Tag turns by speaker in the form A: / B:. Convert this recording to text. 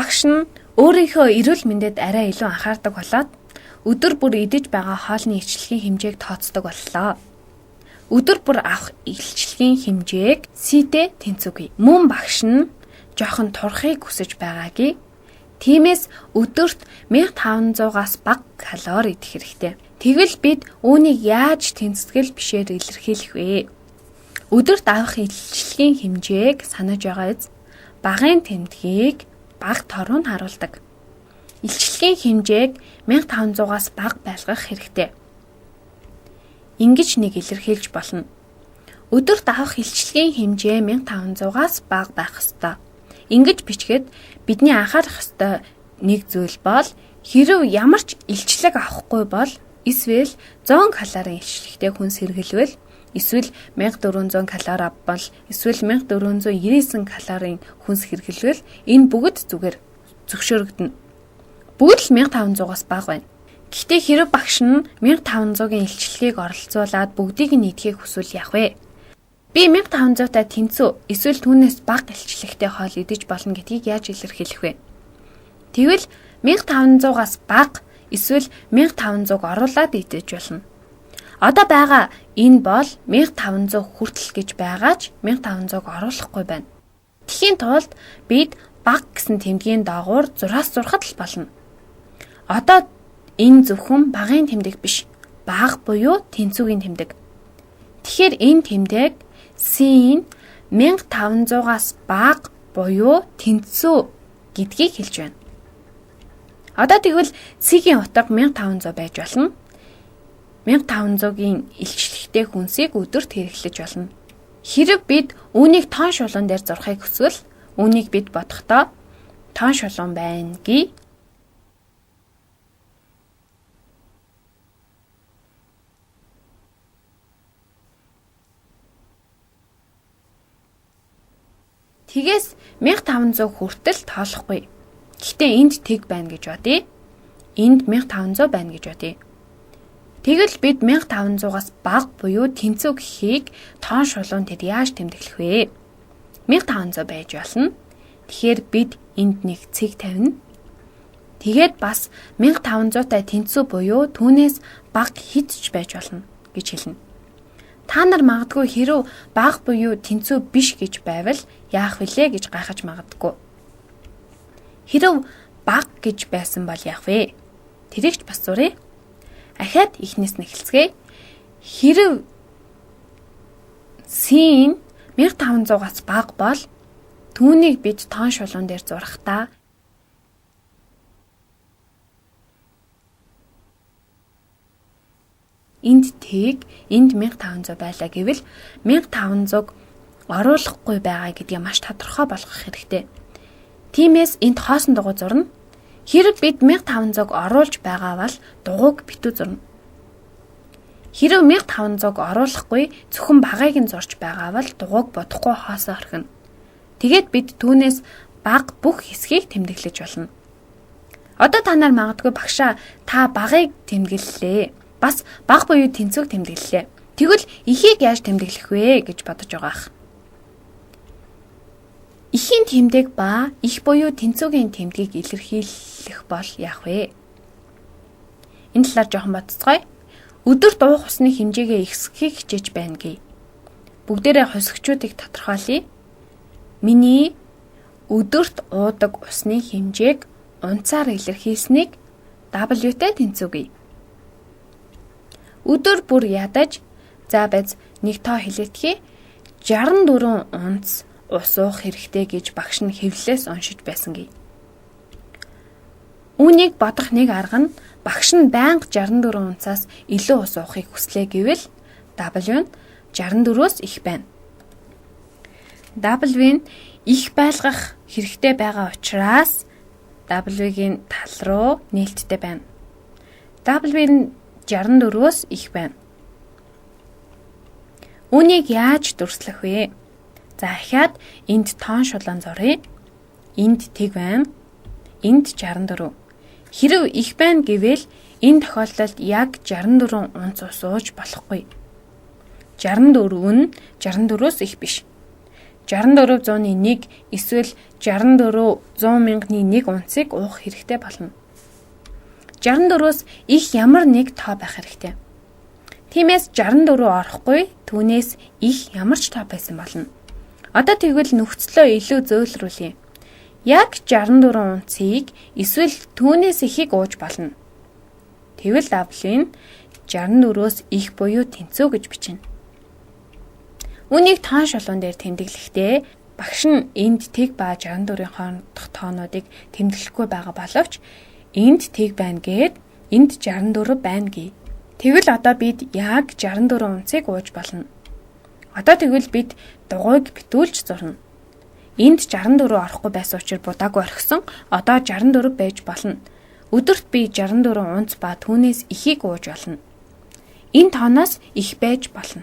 A: багш нь өөрийнхөө эрүүл мэндэд арай илүү анхаардаг болоод өдөр бүр идэж байгаа хоолны илчлэгийн хэмжээг тооцдог боллоо. Өдөр бүр авах илчлэгийн хэмжээг C-тэй тэнцвэгүй. Мөн багш нь жоохон турахыг хүсэж байгаагүй. Тиймээс өдөрт 1500-аас бага калори идэх хэрэгтэй. Тэгвэл бид үүнийг яаж тэнцэтгэл бишээр илэрхийлэх вэ? Өдөрт авах илчлэгийн хэмжээг санаж байгаа биз? Багын тэмдгийг бага торуу нь харуулдаг. Илчлэгийн хэмжээг 1500-аас бага байлгах хэрэгтэй. Ингэж нэг илэрхийлж болно. Өдөрт авах илчлэгийн хэмжээ 1500-аас бага байх ёстой. Ингэж бичгээд бидний анхаарах ёстой нэг зүйл бол хэрэв ямар ч илчлэг авахгүй бол эсвэл 100 калорийн илчлэгтэй хүн сэргэлвэл эсвэл 1400 калори авбал эсвэл 1499 калорийн хүнс хэрглэвэл энэ бүгд зүгээр зөвшөөрөгдөнө. Бүгд л 1500-аас бага байна. Гэхдээ хэрэв багш нь 1500-гийн илчлэгийг оролцуулаад бүгдийг нь идэхийг хүсвэл яах вэ? Би 1500-тай тэнцүү эсвэл түүнээс бага илчлэгтэй хоол идэж болно гэдгийг яаж илэрхийлэх вэ? Тэгвэл 1500-аас бага эсвэл 1500 оруулаад идэж болно. Одоо байгаа энэ бол 1500 хүртэл гэж байгаач 1500-г оруулахгүй байна. Тэхийн тулд бид бага гэсэн тэмдгийн доогуур 6-аас зурхад л болно. Одоо энэ зөвхөн багын тэмдэг биш, бага буюу тэнцвүүгийн тэмдэг. Тэгэхээр энэ тэмдэг C-ийн 1500-аас бага буюу тэнцүү гэдгийг хэлж байна. Одоо тэгвэл C-ийн утга 1500 байж болно. 1500-гийн илчлэгтэй хүнсийг өдөрт хэрэглэж болно. Хэрэв бид үүнийг тоон шулуун дээр зурхыг хүсвэл үүнийг бид бодохдоо тоон шулуун байна гээ. Тэгээс 1500 хүртэл тоолохгүй. Гэхдээ энд тэг байна гэж бодъё. Энд 1500 байна гэж бодъё. Тэгвэл бид 1500-аас бага буюу тэнцүү гэхийг тоон шулуун дээр яаж тэмдэглэх вэ? 1500 байж болно. Тэгэхээр бид энд нэг цэг тавина. Тэгээд бас 1500-тай тэнцүү буюу түүнээс бага хэд ч байж болно гэж хэлнэ. Та нар магадгүй хэрэв бага буюу тэнцүү биш гэж байвал яах вүлээ гэж гайхаж магадгүй. Хэрэв бага гэж байсан бол яах вэ? Тэрийг ч бас зуръя. Ахаад ихнээс нь эхэлцгээе. Хэрэв C-ийн 1500-аас бага бол түүнийг бид тоон шулуун дээр зурахдаа энд тэг, энд 1500 байлаа гэвэл 1500-г оруулахгүй байгаа гэдгийг маш тодорхой болгох хэрэгтэй. Тиймээс энд хоосон дугуй зурна. Хэрэв бид 1500-г оруулж байгаа бол дугуйг битүү зурна. Хэрэв 1500-г оруулахгүй зөвхөн багыг нь зурж байгаа бол дугуйг бодохгүй хоосоо орхино. Тэгээд бид түүнээс бага бүх хэсгийг тэмдэглэж болно. Одоо та нар магадгүй багшаа та багыг тэмдэглэлээ. Бас бага буюу тэнцвэг тэмдэглэлээ. Тэгвэл ихийг яаж тэмдэглэх вэ гэж бодож байгаах. Ихийн тэмдэг ба их буюу тэнцвэгийн тэмдгийг илэрхийлэх бол яах вэ? Энэ талаар жоохон бодцгоё. Өдөрт уух усны хэмжээгээ ихсэхийг хичээж байна гээ. Бүгдээрээ хосгчуудыг тодорхойлъё. Миний өдөрт уудаг усны хэмжээг унцаар илэрхийлсэнийг W-тэй тэнцвэгүй. Өдөр бүр ядаж байц нэг тоо хэлээдхий 64 унц ус уух хэрэгтэй гэж багш нь хэвлэлээс уншиж байсан гээ. Үүнийг бодох нэг арга нь багш нь байнга 64 унцаас илүү ус уухыг хүслээ гэвэл W нь 64-өөс их байна. W нь их байлгах хэрэгтэй байгаа учраас W-гийн тал руу нээлттэй байна. W нь 64-өөс их байна. Үүнийг яаж дүрслэх вэ? За ахаад энд тоон шулуун зуръя. Энд тэг байна. Энд 64. Хэрэв их байна гэвэл энэ тохиолдолд яг 64 унц ус ууж болохгүй. 64 нь 64-өөс их биш. 64,100-ны 1 эсвэл 64,100,000-ны 1 унцыг уух хэрэгтэй болно. 64-өөс их ямар нэг тоо байх хэрэгтэй. Тиймээс 64 орохгүй, түүнээс их ямар ч тоо байсан болно. Одоо тэгвэл нөхцлөө илүү зөөлрүүлье. Яг 64 унцыг эсвэл түүнээс ихийг ууж болно. Тэгвэл W-ийн 64-өөс их буюу тэнцүү гэж бичнэ. Үүнийг тоон шалгуун дээр тэмдэглэхдээ багш нь энд тэг ба 64-ийн хоорондох тоонуудыг тэмдэглэхгүй байгаа боловч энд тэг байна гэд энд 64 байна гэе. Тэгвэл одоо бид яг 64 унцыг ууж болно. Одоо тэгвэл бид дугуйг битүүлж зурна. Энд 64 орохгүй байсан учраас будаагүй орхисон. Одоо 64 байж болно. Өдөрт би 64 унц ба түүнээс ихийг ууж болно. Энэ тооноос их байж болно.